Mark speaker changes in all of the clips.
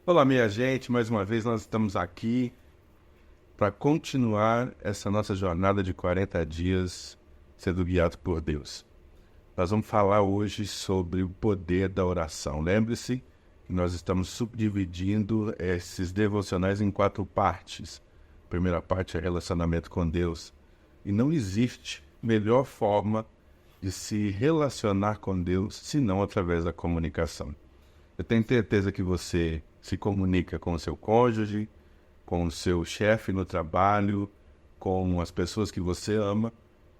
Speaker 1: Olá, minha gente, mais uma vez nós estamos aqui para continuar essa nossa jornada de 40 dias sendo guiado por Deus. Nós vamos falar hoje sobre o poder da oração. Lembre-se que nós estamos subdividindo esses devocionais em 4 partes. A primeira parte é relacionamento com Deus. E não existe melhor forma de se relacionar com Deus senão através da comunicação. Eu tenho certeza que você se comunica com o seu cônjuge, com o seu chefe no trabalho, com as pessoas que você ama.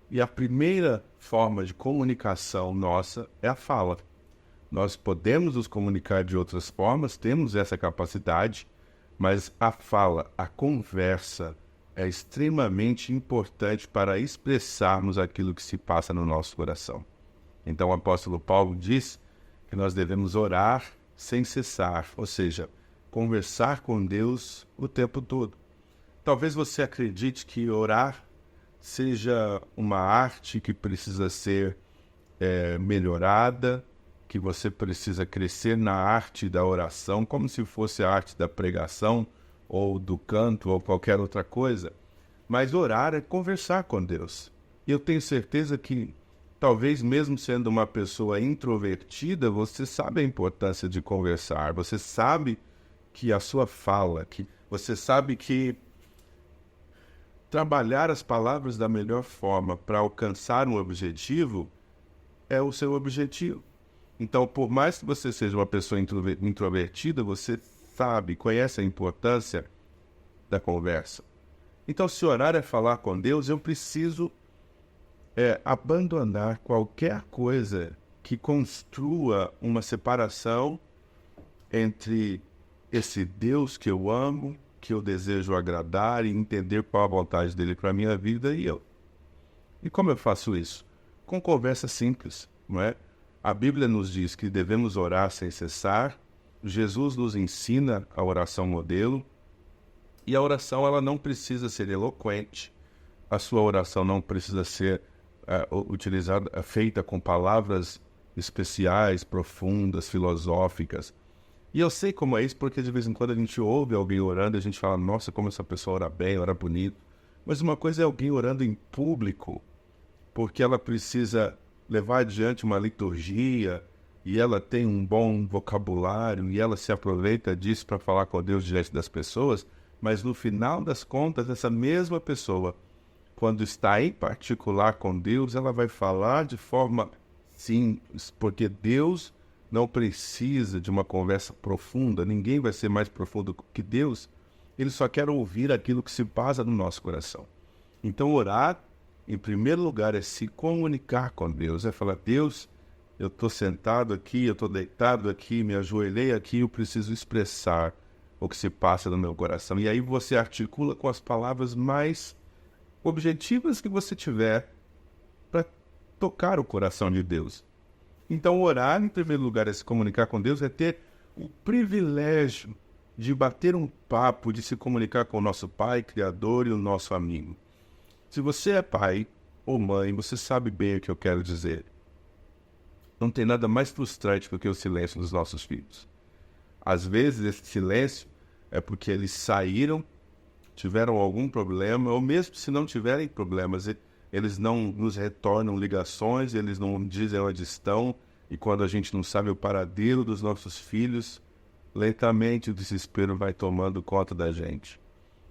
Speaker 1: E a primeira forma de comunicação nossa é a fala. Nós podemos nos comunicar de outras formas, temos essa capacidade, mas a fala, a conversa é extremamente importante para expressarmos aquilo que se passa no nosso coração. Então o apóstolo Paulo diz que nós devemos orar sem cessar, ou seja, conversar com Deus o tempo todo. Talvez você acredite que orar seja uma arte que precisa ser melhorada, que você precisa crescer na arte da oração, como se fosse a arte da pregação, ou do canto, ou qualquer outra coisa. Mas orar é conversar com Deus. E eu tenho certeza que talvez mesmo sendo uma pessoa introvertida, você sabe a importância de conversar. Você sabe que a sua fala, que você sabe que trabalhar as palavras da melhor forma para alcançar um objetivo é o seu objetivo. Então, por mais que você seja uma pessoa introvertida, você sabe, conhece a importância da conversa. Então, se orar é falar com Deus, eu preciso abandonar qualquer coisa que construa uma separação entre esse Deus que eu amo, que eu desejo agradar e entender qual a vontade dele para a minha vida e eu. E como eu faço isso? Com conversa simples, não é? A Bíblia nos diz que devemos orar sem cessar, Jesus nos ensina a oração modelo, e a oração ela não precisa ser eloquente, a sua oração não precisa ser utilizada, feita com palavras especiais, profundas, filosóficas. E eu sei como é isso, porque de vez em quando a gente ouve alguém orando e a gente fala, nossa, como essa pessoa ora bem, ora bonito. Mas uma coisa é alguém orando em público, porque ela precisa levar adiante uma liturgia, e ela tem um bom vocabulário, e ela se aproveita disso para falar com Deus diante das pessoas, mas no final das contas, essa mesma pessoa, quando está em particular com Deus, ela vai falar de forma simples, porque Deus não precisa de uma conversa profunda, ninguém vai ser mais profundo que Deus, ele só quer ouvir aquilo que se passa no nosso coração. Então orar, em primeiro lugar, é se comunicar com Deus, é falar, Deus, eu estou sentado aqui, eu estou deitado aqui, me ajoelhei aqui, eu preciso expressar o que se passa no meu coração. E aí você articula com as palavras mais objetivas que você tiver para tocar o coração de Deus. Então orar, em primeiro lugar, é se comunicar com Deus, é ter o privilégio de bater um papo, de se comunicar com o nosso Pai, Criador e o nosso amigo. Se você é pai ou mãe, você sabe bem o que eu quero dizer. Não tem nada mais frustrante do que o silêncio dos nossos filhos. Às vezes esse silêncio é porque eles saíram, tiveram algum problema, ou mesmo se não tiverem problemas, eles não nos retornam ligações, eles não dizem onde estão, e quando a gente não sabe o paradeiro dos nossos filhos, lentamente o desespero vai tomando conta da gente.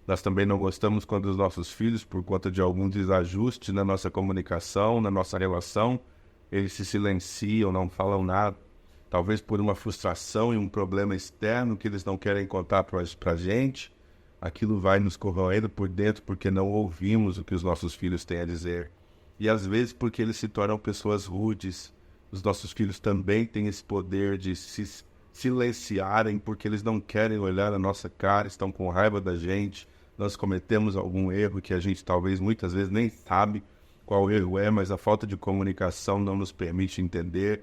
Speaker 1: Nós também não gostamos quando os nossos filhos, por conta de algum desajuste na nossa comunicação, na nossa relação, eles se silenciam, não falam nada. Talvez por uma frustração e um problema externo que eles não querem contar para a gente, aquilo vai nos corroendo por dentro porque não ouvimos o que os nossos filhos têm a dizer. E às vezes porque eles se tornam pessoas rudes. Os nossos filhos também têm esse poder de se silenciarem porque eles não querem olhar na nossa cara, estão com raiva da gente. Nós cometemos algum erro que a gente talvez muitas vezes nem sabe qual erro é, mas a falta de comunicação não nos permite entender.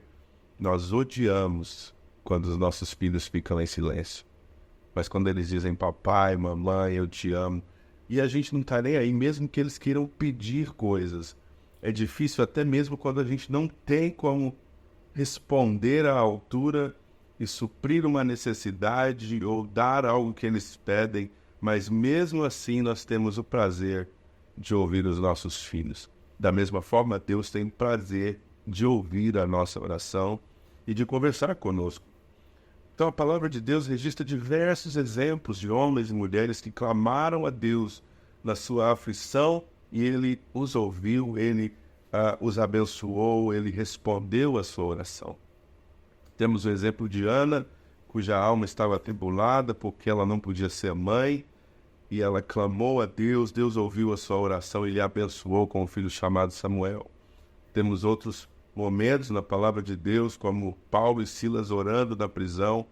Speaker 1: Nós odiamos quando os nossos filhos ficam em silêncio. Mas quando eles dizem papai, mamãe, eu te amo, e a gente não está nem aí, mesmo que eles queiram pedir coisas, É difícil até mesmo quando a gente não tem como responder à altura e suprir uma necessidade ou dar algo que eles pedem, mas mesmo assim nós temos o prazer de ouvir os nossos filhos. Da mesma forma, Deus tem prazer de ouvir a nossa oração e de conversar conosco. Então a palavra de Deus registra diversos exemplos de homens e mulheres que clamaram a Deus na sua aflição e Ele os ouviu, Ele os abençoou, Ele respondeu a sua oração. Temos o exemplo de Ana, cuja alma estava atribulada porque ela não podia ser mãe, e ela clamou a Deus, Deus ouviu a sua oração e lhe abençoou com um filho chamado Samuel. Temos outros momentos na palavra de Deus, como Paulo e Silas orando na prisão,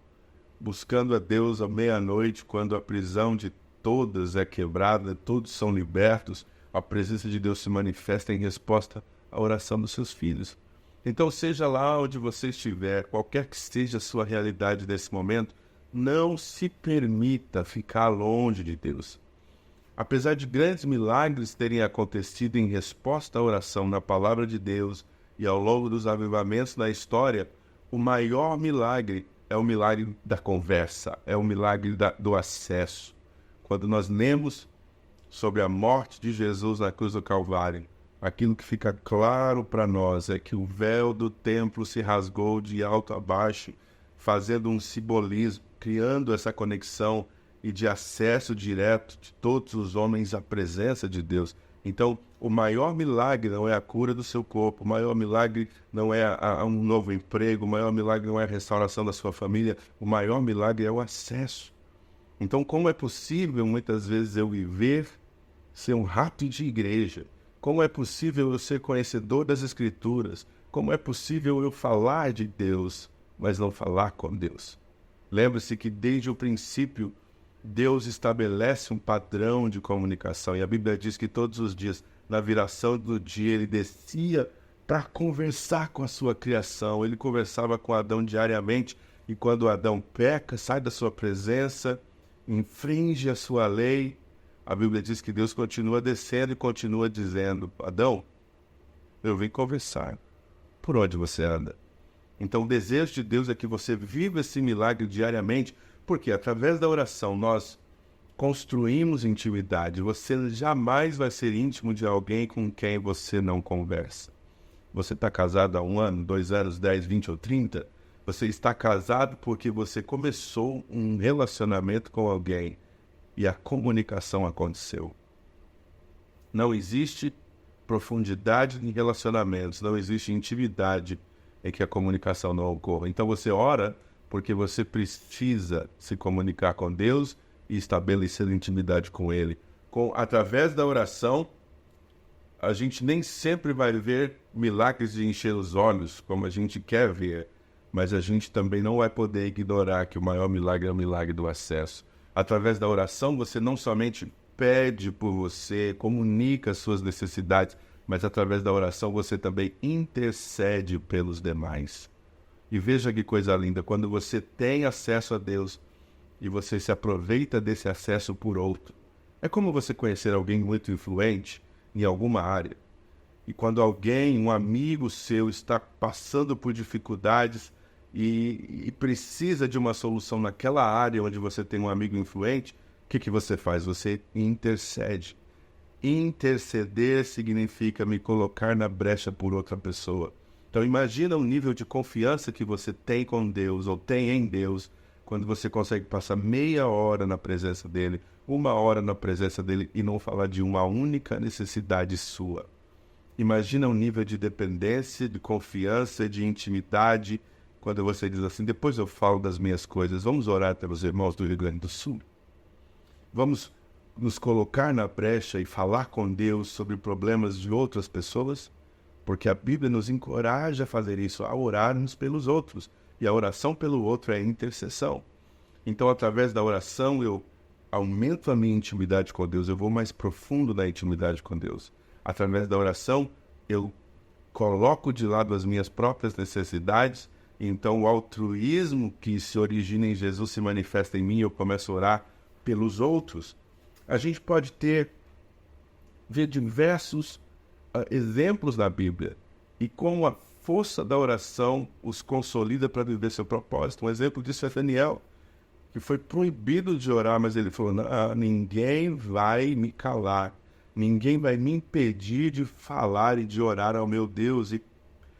Speaker 1: buscando a Deus à meia-noite, quando a prisão de todas é quebrada, todos são libertos, a presença de Deus se manifesta em resposta à oração dos seus filhos. Então, seja lá onde você estiver, qualquer que seja a sua realidade nesse momento, não se permita ficar longe de Deus. Apesar de grandes milagres terem acontecido em resposta à oração na palavra de Deus e ao longo dos avivamentos na história, o maior milagre é o milagre da conversa, é o milagre do acesso. Quando nós lemos sobre a morte de Jesus na cruz do Calvário, aquilo que fica claro para nós é que o véu do templo se rasgou de alto a baixo, fazendo um simbolismo, criando essa conexão e de acesso direto de todos os homens à presença de Deus. Então, o maior milagre não é a cura do seu corpo, o maior milagre não é um novo emprego, o maior milagre não é a restauração da sua família, o maior milagre é o acesso. Então, como é possível, muitas vezes, eu viver, ser um rato de igreja? Como é possível eu ser conhecedor das Escrituras? Como é possível eu falar de Deus, mas não falar com Deus? Lembre-se que desde o princípio, Deus estabelece um padrão de comunicação. E a Bíblia diz que todos os dias, na viração do dia, Ele descia para conversar com a sua criação. Ele conversava com Adão diariamente. E quando Adão peca, sai da sua presença, infringe a sua lei, a Bíblia diz que Deus continua descendo e continua dizendo: Adão, eu vim conversar. Por onde você anda? Então o desejo de Deus é que você viva esse milagre diariamente, porque através da oração nós construímos intimidade. Você jamais vai ser íntimo de alguém com quem você não conversa. Você está casado há 1 ano, 2 anos, 10, 20 ou 30? Você está casado porque você começou um relacionamento com alguém e a comunicação aconteceu. Não existe profundidade em relacionamentos, não existe intimidade em que a comunicação não ocorra. Então você ora porque você precisa se comunicar com Deus e estabelecer intimidade com Ele. Através da oração, a gente nem sempre vai ver milagres de encher os olhos, como a gente quer ver, mas a gente também não vai poder ignorar que o maior milagre é o milagre do acesso. Através da oração, você não somente pede por você, comunica as suas necessidades, mas através da oração você também intercede pelos demais. E veja que coisa linda, quando você tem acesso a Deus e você se aproveita desse acesso por outro. É como você conhecer alguém muito influente em alguma área. E quando alguém, um amigo seu, está passando por dificuldades e precisa de uma solução naquela área onde você tem um amigo influente, o que você faz? Você intercede. Interceder significa me colocar na brecha por outra pessoa. Então imagina o nível de confiança que você tem com Deus ou tem em Deus quando você consegue passar meia hora na presença dele, 1 hora na presença dele e não falar de uma única necessidade sua. Imagina o nível de dependência, de confiança, de intimidade, quando você diz assim: depois eu falo das minhas coisas, vamos orar pelos irmãos do Rio Grande do Sul. Vamos nos colocar na brecha e falar com Deus sobre problemas de outras pessoas, porque a Bíblia nos encoraja a fazer isso, a orarmos pelos outros. E a oração pelo outro é intercessão. Então, através da oração, eu aumento a minha intimidade com Deus, eu vou mais profundo na intimidade com Deus. Através da oração, eu coloco de lado as minhas próprias necessidades. Então o altruísmo que se origina em Jesus se manifesta em mim e eu começo a orar pelos outros. A gente pode ver diversos exemplos na Bíblia e como a força da oração os consolida para viver seu propósito. Um exemplo disso é Daniel, que foi proibido de orar, mas ele falou, não, ninguém vai me calar, ninguém vai me impedir de falar e de orar ao meu Deus. E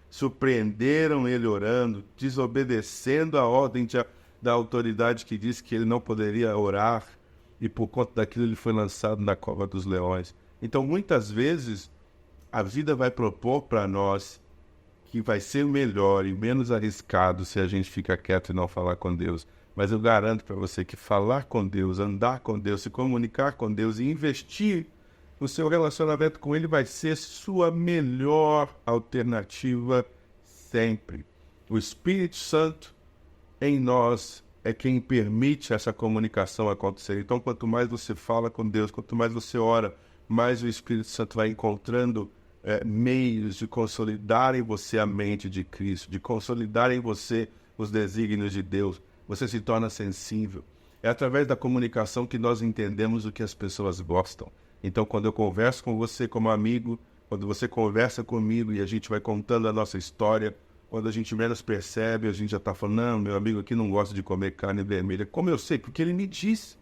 Speaker 1: surpreenderam ele orando, desobedecendo a ordem da autoridade que disse que ele não poderia orar, e por conta daquilo ele foi lançado na cova dos leões. Então, muitas vezes, a vida vai propor para nós que vai ser melhor e menos arriscado se a gente ficar quieto e não falar com Deus. Mas eu garanto para você que falar com Deus, andar com Deus, se comunicar com Deus e investir no seu relacionamento com Ele vai ser sua melhor alternativa sempre. O Espírito Santo em nós é quem permite essa comunicação acontecer. Então, quanto mais você fala com Deus, quanto mais você ora, mais o Espírito Santo vai encontrando meios de consolidar em você a mente de Cristo, de consolidar em você os desígnios de Deus. Você se torna sensível. É através da comunicação que nós entendemos o que as pessoas gostam. Então, quando eu converso com você como amigo, quando você conversa comigo e a gente vai contando a nossa história, quando a gente menos percebe, a gente já está falando, não, meu amigo aqui não gosta de comer carne vermelha. Como eu sei? Porque ele me disse.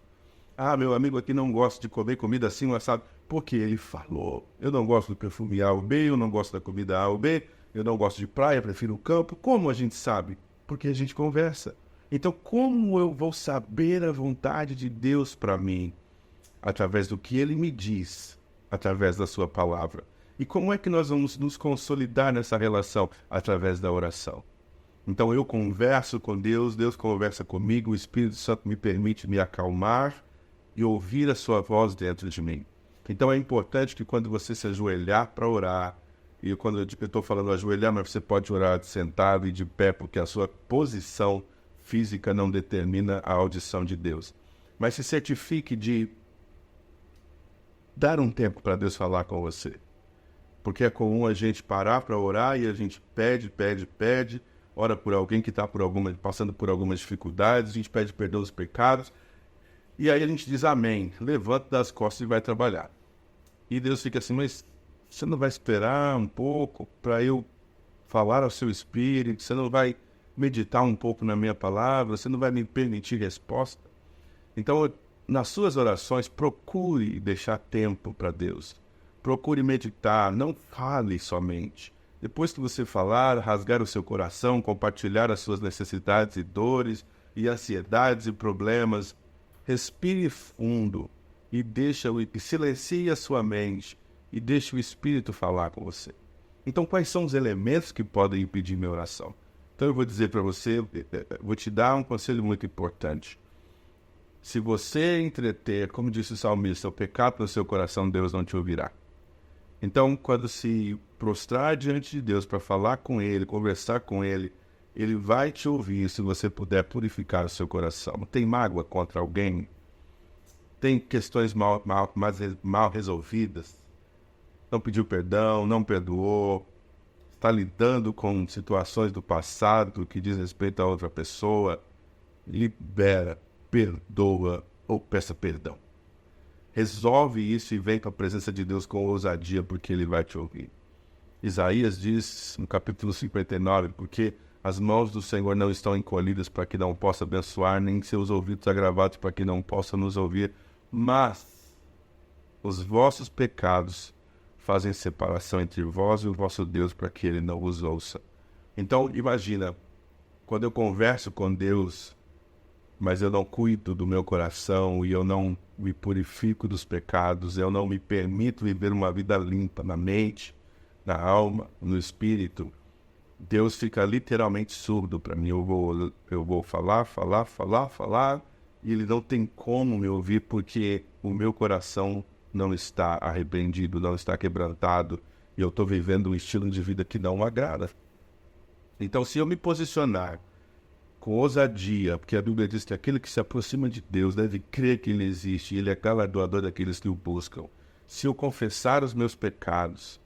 Speaker 1: Ah, meu amigo aqui não gosta de comer comida assim, assado. Porque ele falou. Eu não gosto do perfume A ou B, eu não gosto da comida A ou B, eu não gosto de praia, prefiro o campo. Como a gente sabe? Porque a gente conversa. Então, como eu vou saber a vontade de Deus para mim? Através do que Ele me diz, através da sua palavra. E como é que nós vamos nos consolidar nessa relação? Através da oração. Então eu converso com Deus, Deus conversa comigo, o Espírito Santo me permite me acalmar e ouvir a sua voz dentro de mim. Então é importante que quando você se ajoelhar para orar, e quando eu estou falando ajoelhar, mas você pode orar sentado e de pé, porque a sua posição física não determina a audição de Deus. Mas se certifique de dar um tempo para Deus falar com você. Porque é comum a gente parar para orar e a gente pede, ora por alguém que está passando por algumas dificuldades, a gente pede perdão dos pecados, e aí a gente diz amém, levanta das costas e vai trabalhar. E Deus fica assim, mas você não vai esperar um pouco para eu falar ao seu espírito, você não vai meditar um pouco na minha palavra, você não vai me permitir resposta? Então, nas suas orações, procure deixar tempo para Deus. Procure meditar, não fale somente. Depois que você falar, rasgar o seu coração, compartilhar as suas necessidades e dores, e ansiedades e problemas, respire fundo e silencie a sua mente e deixe o Espírito falar com você. Então, quais são os elementos que podem impedir minha oração? Então, eu vou dizer para você, vou te dar um conselho muito importante. Se você entreter, como disse o salmista, o pecado no seu coração, Deus não te ouvirá. Então, quando se prostrar diante de Deus para falar com Ele, conversar com Ele, Ele vai te ouvir se você puder purificar o seu coração. Tem mágoa contra alguém? Tem questões mal resolvidas? Não pediu perdão, não perdoou? Está lidando com situações do passado que diz respeito a outra pessoa? Libera, perdoa ou peça perdão. Resolve isso e vem para a presença de Deus com ousadia, porque Ele vai te ouvir. Isaías diz no capítulo 59, porque as mãos do Senhor não estão encolhidas para que não possa abençoar, nem seus ouvidos agravados para que não possa nos ouvir, mas os vossos pecados fazem separação entre vós e o vosso Deus para que Ele não os ouça. Então, imagina, quando eu converso com Deus, mas eu não cuido do meu coração e eu não me purifico dos pecados, eu não me permito viver uma vida limpa na mente, na alma, no espírito, Deus fica literalmente surdo para mim. Eu vou falar, e Ele não tem como me ouvir porque o meu coração não está arrependido, não está quebrantado, e eu estou vivendo um estilo de vida que não agrada. Então, se eu me posicionar com ousadia, porque a Bíblia diz que aquele que se aproxima de Deus deve crer que Ele existe, e Ele é galardoador daqueles que o buscam. Se eu confessar os meus pecados,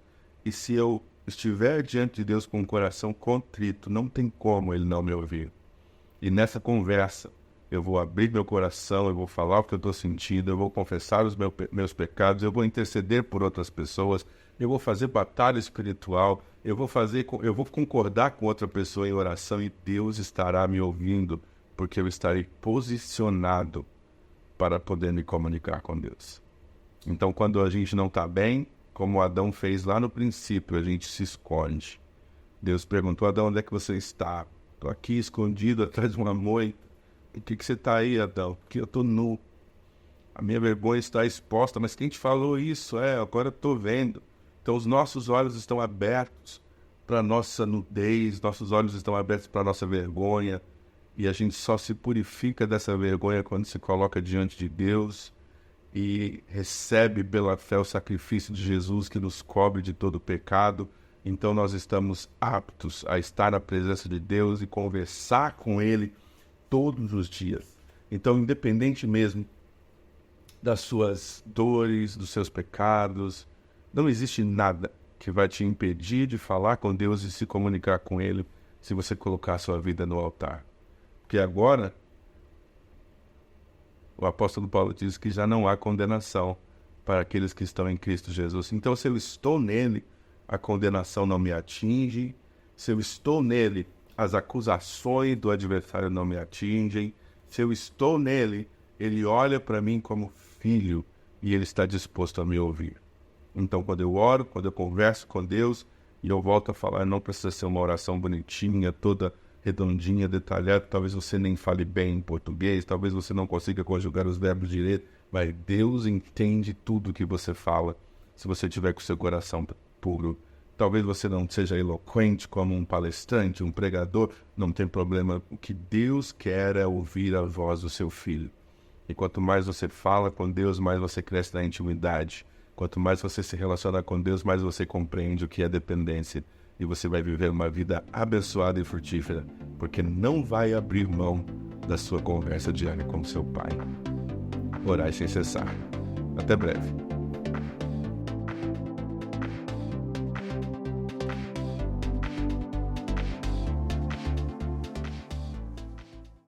Speaker 1: e se eu estiver diante de Deus com o coração contrito, não tem como Ele não me ouvir. E nessa conversa, eu vou abrir meu coração, eu vou falar o que eu estou sentindo, eu vou confessar os meus pecados, eu vou interceder por outras pessoas, eu vou fazer batalha espiritual, eu vou concordar com outra pessoa em oração e Deus estará me ouvindo, porque eu estarei posicionado para poder me comunicar com Deus. Então, quando a gente não está bem, como Adão fez lá no princípio, a gente se esconde. Deus perguntou: Adão, onde é que você está? Estou aqui escondido atrás de uma moita. Por que você está aí, Adão? Porque eu estou nu. A minha vergonha está exposta. Mas quem te falou isso? Agora eu estou vendo. Então os nossos olhos estão abertos para a nossa nudez, nossos olhos estão abertos para a nossa vergonha. E a gente só se purifica dessa vergonha quando se coloca diante de Deus e recebe pela fé o sacrifício de Jesus que nos cobre de todo pecado. Então nós estamos aptos a estar na presença de Deus e conversar com Ele todos os dias. Então, independente mesmo das suas dores, dos seus pecados, não existe nada que vai te impedir de falar com Deus e se comunicar com Ele se você colocar a sua vida no altar. Porque agora, o apóstolo Paulo diz que já não há condenação para aqueles que estão em Cristo Jesus. Então, se eu estou nele, a condenação não me atinge. Se eu estou nele, as acusações do adversário não me atingem. Se eu estou nele, ele olha para mim como filho e ele está disposto a me ouvir. Então, quando eu oro, quando eu converso com Deus, e eu volto a falar, não precisa ser uma oração bonitinha, toda redondinha, detalhada, talvez você nem fale bem em português, talvez você não consiga conjugar os verbos direito, mas Deus entende tudo que você fala, se você tiver com o seu coração puro. Talvez você não seja eloquente como um palestrante, um pregador, não tem problema. O que Deus quer é ouvir a voz do seu filho. E quanto mais você fala com Deus, mais você cresce na intimidade. Quanto mais você se relaciona com Deus, mais você compreende o que é dependência. E você vai viver uma vida abençoada e frutífera, porque não vai abrir mão da sua conversa diária com seu Pai. Orai sem cessar. Até breve.